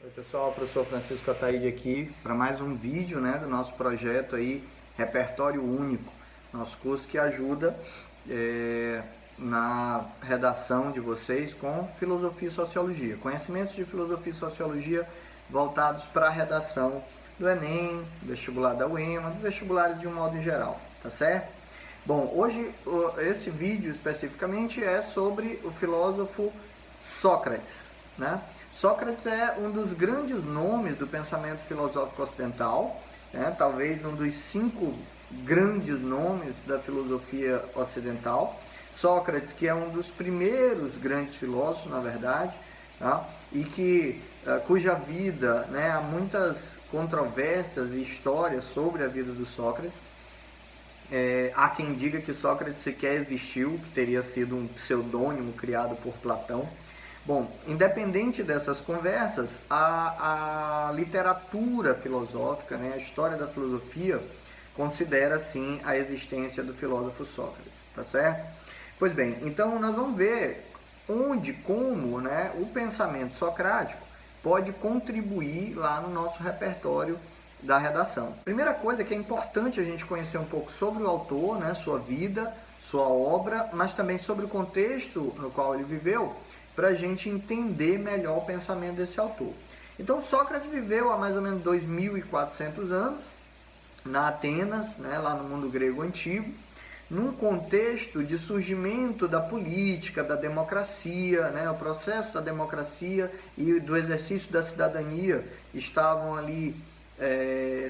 Oi pessoal, professor Francisco Ataíde aqui para mais um vídeo, né, do nosso projeto aí, Repertório Único, nosso curso que ajuda na redação de vocês com filosofia e sociologia, conhecimentos de filosofia e sociologia voltados para a redação do Enem, do vestibular da UEMA, dos vestibulares de um modo geral, tá certo? Bom, hoje esse vídeo especificamente é sobre o filósofo Sócrates, né? Sócrates é um dos grandes nomes do pensamento filosófico ocidental, né? Talvez um dos 5 grandes nomes da filosofia ocidental. Sócrates, que é um dos primeiros grandes filósofos, na verdade, tá? E que, cuja vida, né, há muitas controvérsias e histórias sobre a vida do Sócrates. Há quem diga que Sócrates sequer existiu, que teria sido um pseudônimo criado por Platão. Bom, independente dessas conversas, a literatura filosófica, né, a história da filosofia, considera sim a existência do filósofo Sócrates, tá certo? Pois bem, então nós vamos ver como, né, o pensamento socrático pode contribuir lá no nosso repertório da redação. Primeira coisa que é importante a gente conhecer um pouco sobre o autor, né, sua vida, sua obra, mas também sobre o contexto no qual ele viveu, para a gente entender melhor o pensamento desse autor. Então, Sócrates viveu há mais ou menos 2.400 anos, na Atenas, né, lá no mundo grego antigo, num contexto de surgimento da política, da democracia, né, o processo da democracia e do exercício da cidadania estavam ali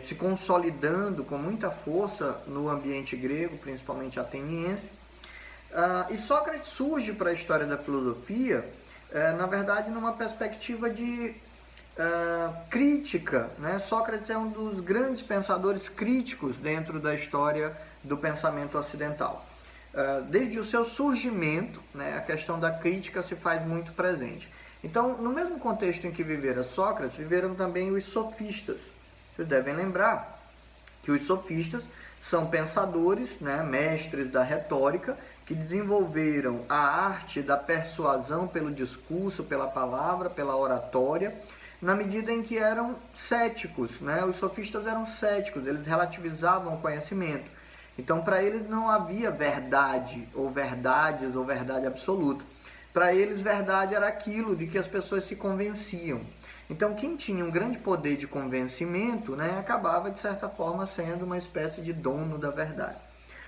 se consolidando com muita força no ambiente grego, principalmente ateniense. E Sócrates surge para a história da filosofia, na verdade, numa perspectiva de crítica, né? Sócrates é um dos grandes pensadores críticos dentro da história do pensamento ocidental. Desde o seu surgimento, né, a questão da crítica se faz muito presente. Então, no mesmo contexto em que vivera Sócrates, viveram também os sofistas. Vocês devem lembrar que os sofistas são pensadores, né, mestres da retórica, que desenvolveram a arte da persuasão pelo discurso, pela palavra, pela oratória, na medida em que eram céticos, né? Os sofistas eram céticos, eles relativizavam o conhecimento. Então, para eles não havia verdade, ou verdades, ou verdade absoluta. Para eles, verdade era aquilo de que as pessoas se convenciam. Então, quem tinha um grande poder de convencimento, né, acabava, de certa forma, sendo uma espécie de dono da verdade.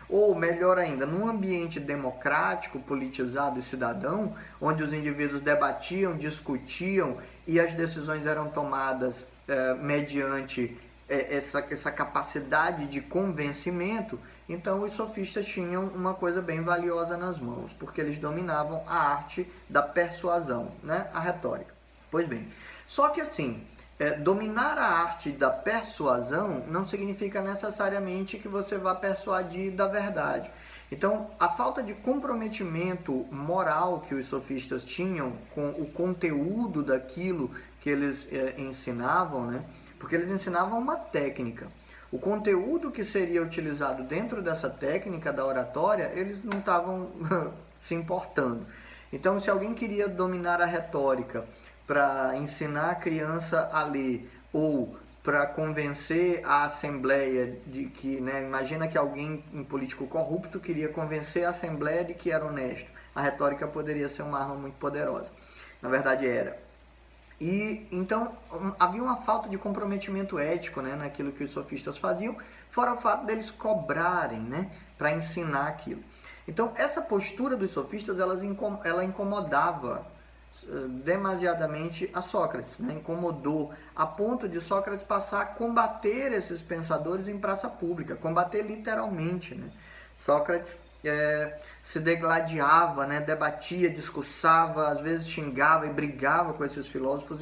Ou, melhor ainda, num ambiente democrático, politizado e cidadão, onde os indivíduos debatiam, discutiam e as decisões eram tomadas mediante essa capacidade de convencimento, então os sofistas tinham uma coisa bem valiosa nas mãos, porque eles dominavam a arte da persuasão, né, a retórica. Pois bem, só que assim, dominar a arte da persuasão não significa necessariamente que você vá persuadir da verdade. Então, a falta de comprometimento moral que os sofistas tinham com o conteúdo daquilo que eles ensinavam, né? Porque eles ensinavam uma técnica. O conteúdo que seria utilizado dentro dessa técnica da oratória, eles não estavam se importando. Então, se alguém queria dominar a retórica para ensinar a criança a ler ou para convencer a Assembleia de que, né, imagina que alguém, um político corrupto, queria convencer a Assembleia de que era honesto. A retórica poderia ser uma arma muito poderosa. Na verdade, era. E então havia uma falta de comprometimento ético, né, naquilo que os sofistas faziam, fora o fato deles cobrarem, né, para ensinar aquilo. Então, essa postura dos sofistas, ela incomodava demasiadamente a Sócrates, né? Incomodou a ponto de Sócrates passar a combater esses pensadores em praça pública, combater literalmente, né? Sócrates se degladiava, né? Debatia, discursava, às vezes xingava e brigava com esses filósofos,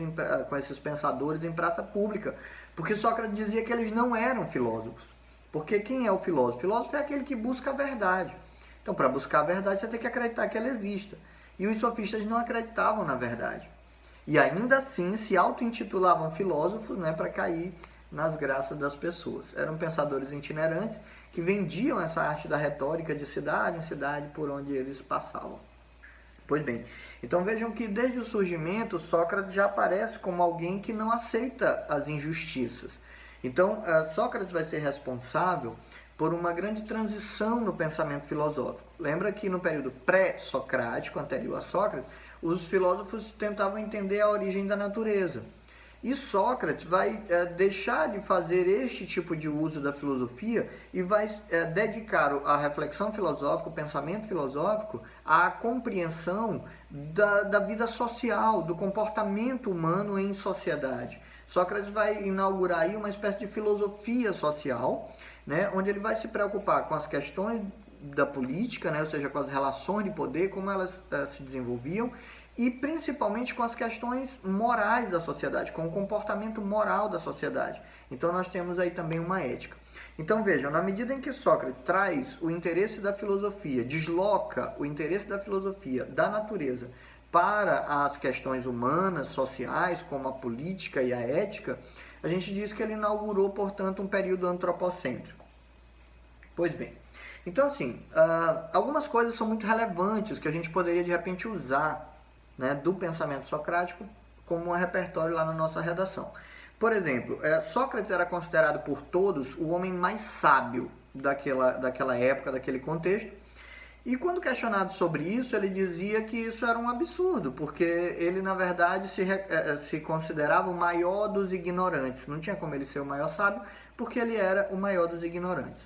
com esses pensadores em praça pública, porque Sócrates dizia que eles não eram filósofos. Porque quem é o filósofo? O filósofo é aquele que busca a verdade. Então, para buscar a verdade, você tem que acreditar que ela exista. E os sofistas não acreditavam na verdade. E ainda assim se auto-intitulavam filósofos, né, para cair nas graças das pessoas. Eram pensadores itinerantes que vendiam essa arte da retórica de cidade em cidade por onde eles passavam. Pois bem, então vejam que desde o surgimento, Sócrates já aparece como alguém que não aceita as injustiças. Então, Sócrates vai ser responsável por uma grande transição no pensamento filosófico. Lembra que no período pré-socrático, anterior a Sócrates, os filósofos tentavam entender a origem da natureza. E Sócrates vai deixar de fazer este tipo de uso da filosofia e vai dedicar a reflexão filosófica, o pensamento filosófico, à compreensão da vida social, do comportamento humano em sociedade. Sócrates vai inaugurar aí uma espécie de filosofia social, né, onde ele vai se preocupar com as questões da política, né, ou seja, com as relações de poder, como elas se desenvolviam, e principalmente com as questões morais da sociedade, com o comportamento moral da sociedade. Então nós temos aí também uma ética. Então vejam, na medida em que Sócrates traz o interesse da filosofia, desloca o interesse da filosofia da natureza para as questões humanas, sociais, como a política e a ética, a gente diz que ele inaugurou, portanto, um período antropocêntrico. Pois bem, então assim, algumas coisas são muito relevantes que a gente poderia de repente usar, né, do pensamento socrático como um repertório lá na nossa redação. Por exemplo, Sócrates era considerado por todos o homem mais sábio daquela época, daquele contexto, e quando questionado sobre isso, ele dizia que isso era um absurdo, porque ele, na verdade, se considerava o maior dos ignorantes. Não tinha como ele ser o maior sábio, porque ele era o maior dos ignorantes.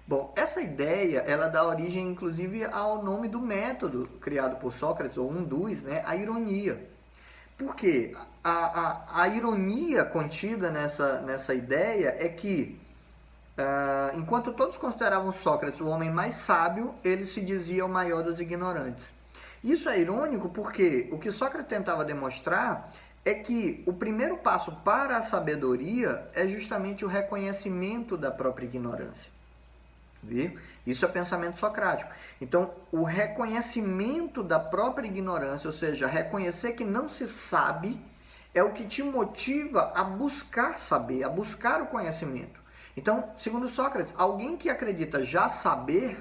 Bom, essa ideia, ela dá origem, inclusive, ao nome do método criado por Sócrates, ou um dos, né, a ironia. Por quê? A ironia contida nessa ideia é que, enquanto todos consideravam Sócrates o homem mais sábio, ele se dizia o maior dos ignorantes. Isso é irônico porque o que Sócrates tentava demonstrar é que o primeiro passo para a sabedoria é justamente o reconhecimento da própria ignorância. Viu? Isso é pensamento socrático. Então, o reconhecimento da própria ignorância, ou seja, reconhecer que não se sabe, é o que te motiva a buscar saber, a buscar o conhecimento. Então, segundo Sócrates, alguém que acredita já saber,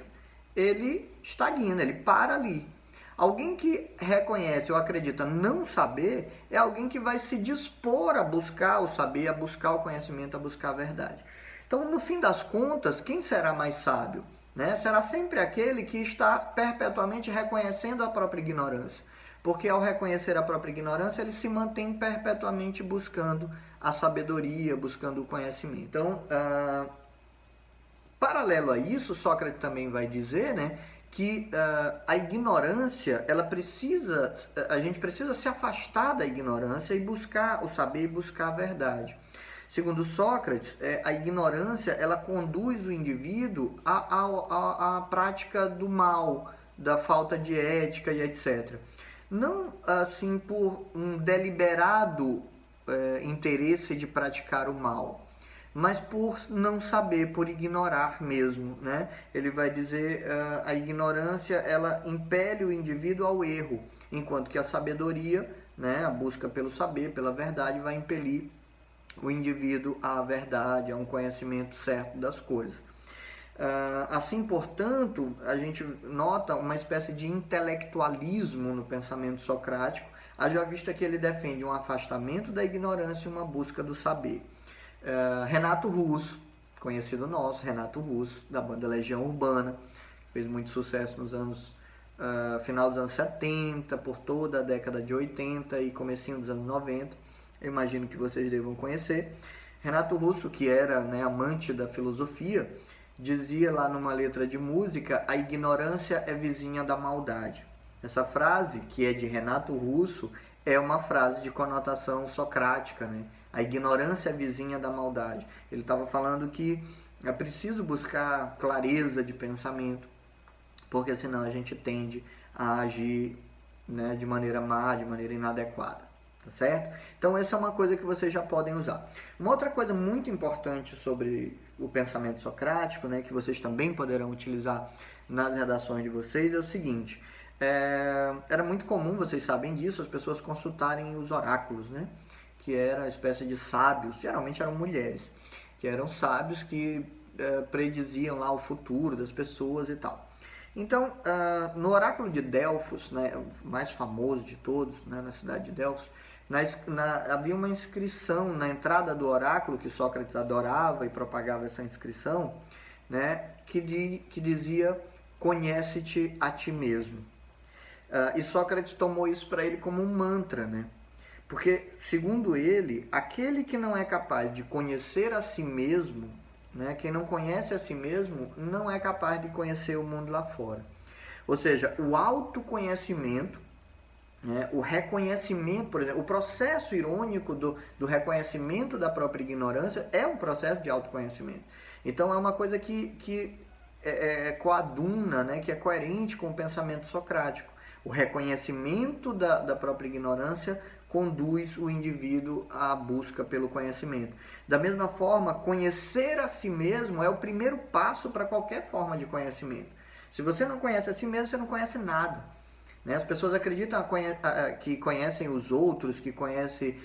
ele estagna, ele para ali. Alguém que reconhece ou acredita não saber, é alguém que vai se dispor a buscar o saber, a buscar o conhecimento, a buscar a verdade. Então, no fim das contas, quem será mais sábio? Né? Será sempre aquele que está perpetuamente reconhecendo a própria ignorância. Porque ao reconhecer a própria ignorância, ele se mantém perpetuamente buscando a sabedoria, buscando o conhecimento. Então, paralelo a isso, Sócrates também vai dizer, né, que a ignorância, a gente precisa se afastar da ignorância e buscar o saber e buscar a verdade. Segundo Sócrates, a ignorância ela conduz o indivíduo à prática do mal, da falta de ética e etc. Não assim por um deliberado interesse de praticar o mal, mas por não saber, por ignorar mesmo, né? Ele vai dizer a ignorância ela impele o indivíduo ao erro, enquanto que a sabedoria, né, a busca pelo saber, pela verdade, vai impelir o indivíduo à verdade, a um conhecimento certo das coisas. Assim, portanto, a gente nota uma espécie de intelectualismo no pensamento socrático, haja vista que ele defende um afastamento da ignorância e uma busca do saber. Renato Russo, conhecido nosso, Renato Russo, da banda Legião Urbana, fez muito sucesso nos anos final dos anos 70, por toda a década de 80 e comecinho dos anos 90. Eu imagino que vocês devam conhecer. Renato Russo, que era, né, amante da filosofia, dizia lá numa letra de música: a ignorância é vizinha da maldade. Essa frase, que é de Renato Russo, é uma frase de conotação socrática, né? A ignorância é vizinha da maldade. Ele estava falando que é preciso buscar clareza de pensamento, porque senão a gente tende a agir, né, de maneira má, de maneira inadequada. Tá certo? Então essa é uma coisa que vocês já podem usar. Uma outra coisa muito importante sobre o pensamento socrático, né, que vocês também poderão utilizar nas redações de vocês, é o seguinte: era muito comum, vocês sabem disso, as pessoas consultarem os oráculos, né, que era uma espécie de sábios, geralmente eram mulheres, que eram sábios que prediziam lá o futuro das pessoas e tal. Então, no oráculo de Delfos, né, o mais famoso de todos, né, na cidade de Delfos, havia uma inscrição na entrada do oráculo, que Sócrates adorava e propagava essa inscrição, né, que dizia: conhece-te a ti mesmo. E Sócrates tomou isso para ele como um mantra, né? Porque, segundo ele, aquele que não é capaz de conhecer a si mesmo, né, quem não conhece a si mesmo, não é capaz de conhecer o mundo lá fora. Ou seja, o autoconhecimento, né, o reconhecimento, por exemplo, o processo irônico do reconhecimento da própria ignorância é um processo de autoconhecimento. Então é uma coisa que é coaduna, né, que é coerente com o pensamento socrático. O reconhecimento da própria ignorância conduz o indivíduo à busca pelo conhecimento. Da mesma forma, conhecer a si mesmo é o primeiro passo para qualquer forma de conhecimento. Se você não conhece a si mesmo, você não conhece nada. Né? As pessoas acreditam que conhecem os outros, que conhecem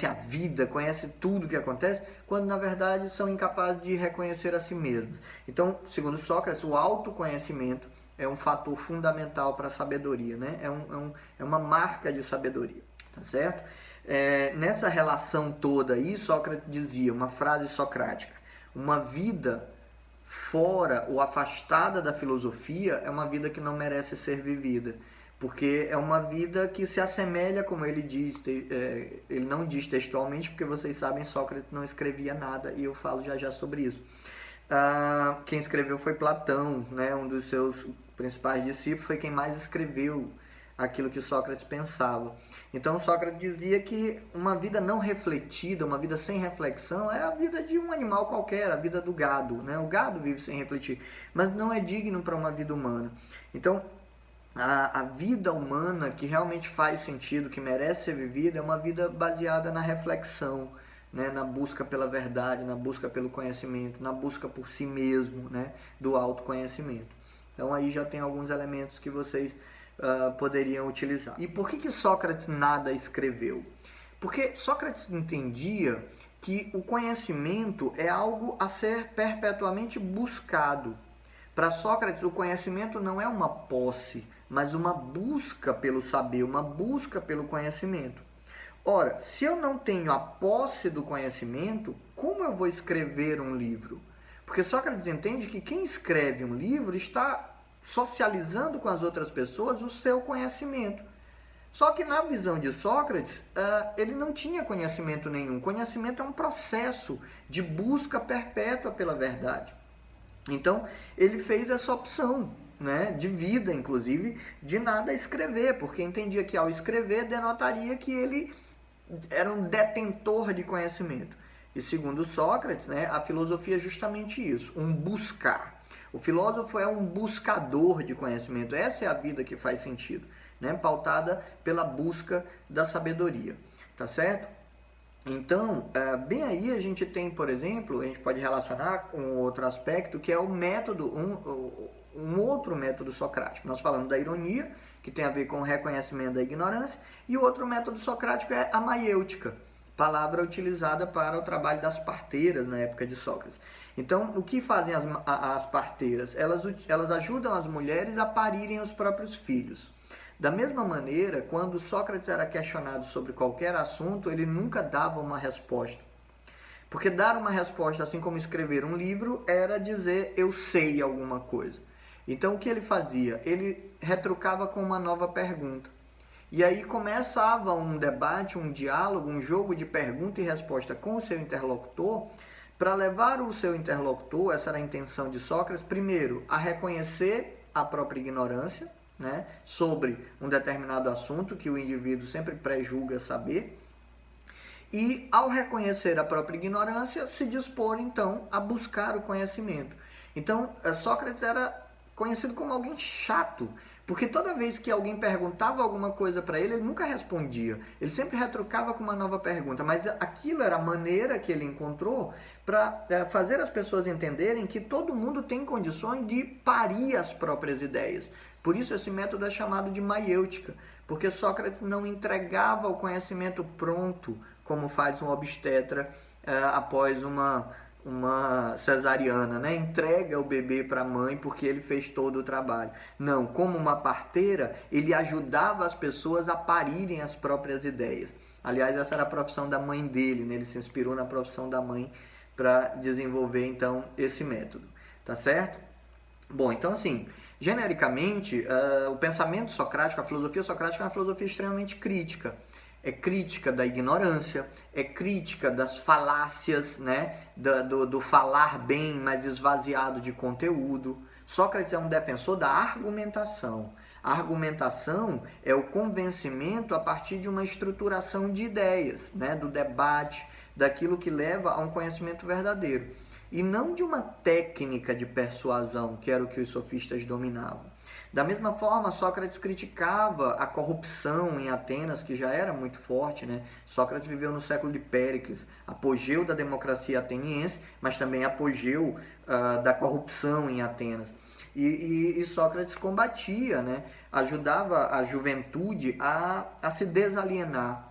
a vida, conhecem tudo que acontece, quando na verdade são incapazes de reconhecer a si mesmos. Então, segundo Sócrates, o autoconhecimento é um fator fundamental para a sabedoria, né? É uma marca de sabedoria, tá certo? Nessa relação toda aí, Sócrates dizia, uma frase socrática: uma vida fora ou afastada da filosofia é uma vida que não merece ser vivida, porque é uma vida que se assemelha, como ele diz, ele não diz textualmente, porque vocês sabem, Sócrates não escrevia nada, e eu falo já sobre isso. Quem escreveu foi Platão, né? Um dos seus principais discípulos, foi quem mais escreveu aquilo que Sócrates pensava. Então Sócrates dizia que uma vida não refletida, uma vida sem reflexão, é a vida de um animal qualquer, a vida do gado, né? O gado vive sem refletir, mas não é digno para uma vida humana. Então a vida humana que realmente faz sentido, que merece ser vivida, é uma vida baseada na reflexão, né, na busca pela verdade, na busca pelo conhecimento, na busca por si mesmo, né, do autoconhecimento. Então aí já tem alguns elementos que vocês poderiam utilizar. E por que Sócrates nada escreveu? Porque Sócrates entendia que o conhecimento é algo a ser perpetuamente buscado. Para Sócrates, o conhecimento não é uma posse, mas uma busca pelo saber, uma busca pelo conhecimento. Ora, se eu não tenho a posse do conhecimento, como eu vou escrever um livro? Porque Sócrates entende que quem escreve um livro está socializando com as outras pessoas o seu conhecimento. Só que na visão de Sócrates, ele não tinha conhecimento nenhum. Conhecimento é um processo de busca perpétua pela verdade. Então, ele fez essa opção, né, de vida, inclusive, de nada escrever, porque entendia que ao escrever denotaria que ele era um detentor de conhecimento. E segundo Sócrates, né, a filosofia é justamente isso, um buscar. O filósofo é um buscador de conhecimento. Essa é a vida que faz sentido, né, pautada pela busca da sabedoria, tá certo? Então, bem aí a gente tem, por exemplo, a gente pode relacionar com outro aspecto, que é o método, um outro método socrático. Nós falamos da ironia, que tem a ver com o reconhecimento da ignorância, e o outro método socrático é a maiêutica, palavra utilizada para o trabalho das parteiras na época de Sócrates. Então, o que fazem as parteiras? Elas ajudam as mulheres a parirem os próprios filhos. Da mesma maneira, quando Sócrates era questionado sobre qualquer assunto, ele nunca dava uma resposta. Porque dar uma resposta, assim como escrever um livro, era dizer eu sei alguma coisa. Então o que ele fazia? Ele retrucava com uma nova pergunta. E aí começava um debate, um diálogo, um jogo de pergunta e resposta com o seu interlocutor, para levar o seu interlocutor, essa era a intenção de Sócrates, primeiro, a reconhecer a própria ignorância, né, sobre um determinado assunto que o indivíduo sempre pré-julga saber, e ao reconhecer a própria ignorância, se dispor então a buscar o conhecimento. Então, Sócrates era conhecido como alguém chato, porque toda vez que alguém perguntava alguma coisa para ele, ele nunca respondia. Ele sempre retrucava com uma nova pergunta, mas aquilo era a maneira que ele encontrou para fazer as pessoas entenderem que todo mundo tem condições de parir as próprias ideias. Por isso esse método é chamado de maiêutica, porque Sócrates não entregava o conhecimento pronto, como faz um obstetra após uma uma cesariana, né? Entrega o bebê para a mãe porque ele fez todo o trabalho. Não, como uma parteira, ele ajudava as pessoas a parirem as próprias ideias. Aliás, essa era a profissão da mãe dele, né? Ele se inspirou na profissão da mãe para desenvolver então esse método, tá certo? Bom, então assim, genericamente, o pensamento socrático, a filosofia socrática é uma filosofia extremamente crítica. É crítica da ignorância, é crítica das falácias, né? do falar bem, mas esvaziado de conteúdo. Sócrates é um defensor da argumentação. A argumentação é o convencimento a partir de uma estruturação de ideias, né? Do debate, daquilo que leva a um conhecimento verdadeiro. E não de uma técnica de persuasão, que era o que os sofistas dominavam. Da mesma forma, Sócrates criticava a corrupção em Atenas, que já era muito forte, né? Sócrates viveu no século de Péricles, apogeu da democracia ateniense, mas também apogeu da corrupção em Atenas. E Sócrates combatia, né? Ajudava a juventude a se desalienar,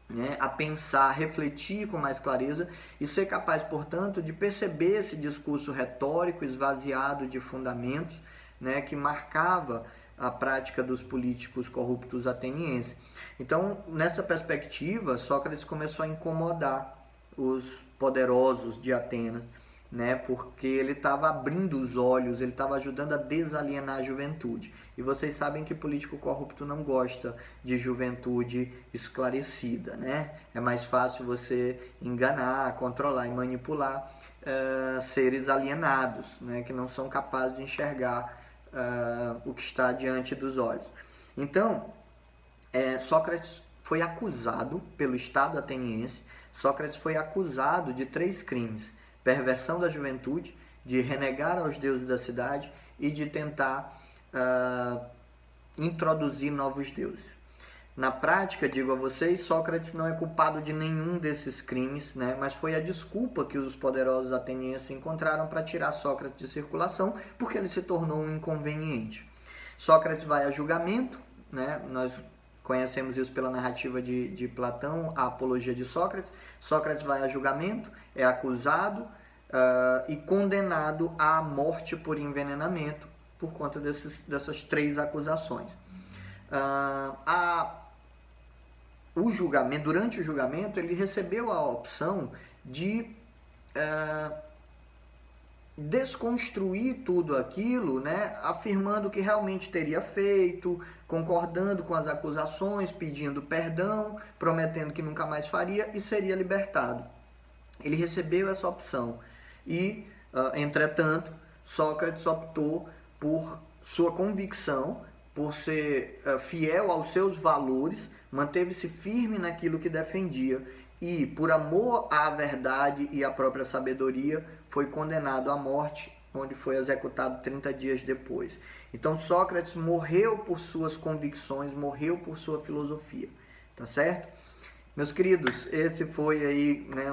né, a pensar, a refletir com mais clareza e ser capaz, portanto, de perceber esse discurso retórico esvaziado de fundamentos, né, que marcava a prática dos políticos corruptos atenienses. Então, nessa perspectiva, Sócrates começou a incomodar os poderosos de Atenas, né, porque ele estava abrindo os olhos, ele estava ajudando a desalienar a juventude. E vocês sabem que político corrupto não gosta de juventude esclarecida, né? É mais fácil você enganar, controlar e manipular seres alienados, né, que não são capazes de enxergar o que está diante dos olhos. Então, Sócrates foi acusado pelo Estado ateniense. Sócrates foi acusado de 3 crimes: perversão da juventude, de renegar aos deuses da cidade e de tentar introduzir novos deuses. Na prática, digo a vocês, Sócrates não é culpado de nenhum desses crimes, né? Mas foi a desculpa que os poderosos atenienses encontraram para tirar Sócrates de circulação, porque ele se tornou um inconveniente. Sócrates vai a julgamento, né? Nós conhecemos isso pela narrativa de Platão, a Apologia de Sócrates. Sócrates vai a julgamento, é acusado e condenado à morte por envenenamento por conta dessas 3 acusações. Durante o julgamento, ele recebeu a opção de desconstruir tudo aquilo, né, afirmando que realmente teria feito, concordando com as acusações, pedindo perdão, prometendo que nunca mais faria e seria libertado. Ele recebeu essa opção e, entretanto, Sócrates optou por sua convicção, por ser fiel aos seus valores, manteve-se firme naquilo que defendia e, por amor à verdade e à própria sabedoria, foi condenado à morte, onde foi executado 30 dias depois. Então, Sócrates morreu por suas convicções, morreu por sua filosofia, tá certo? Meus queridos, esse foi aí, né,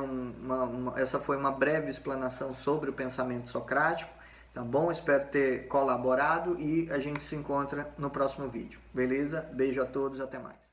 essa foi uma breve explanação sobre o pensamento socrático, tá bom? Espero ter colaborado e a gente se encontra no próximo vídeo, beleza? Beijo a todos, até mais.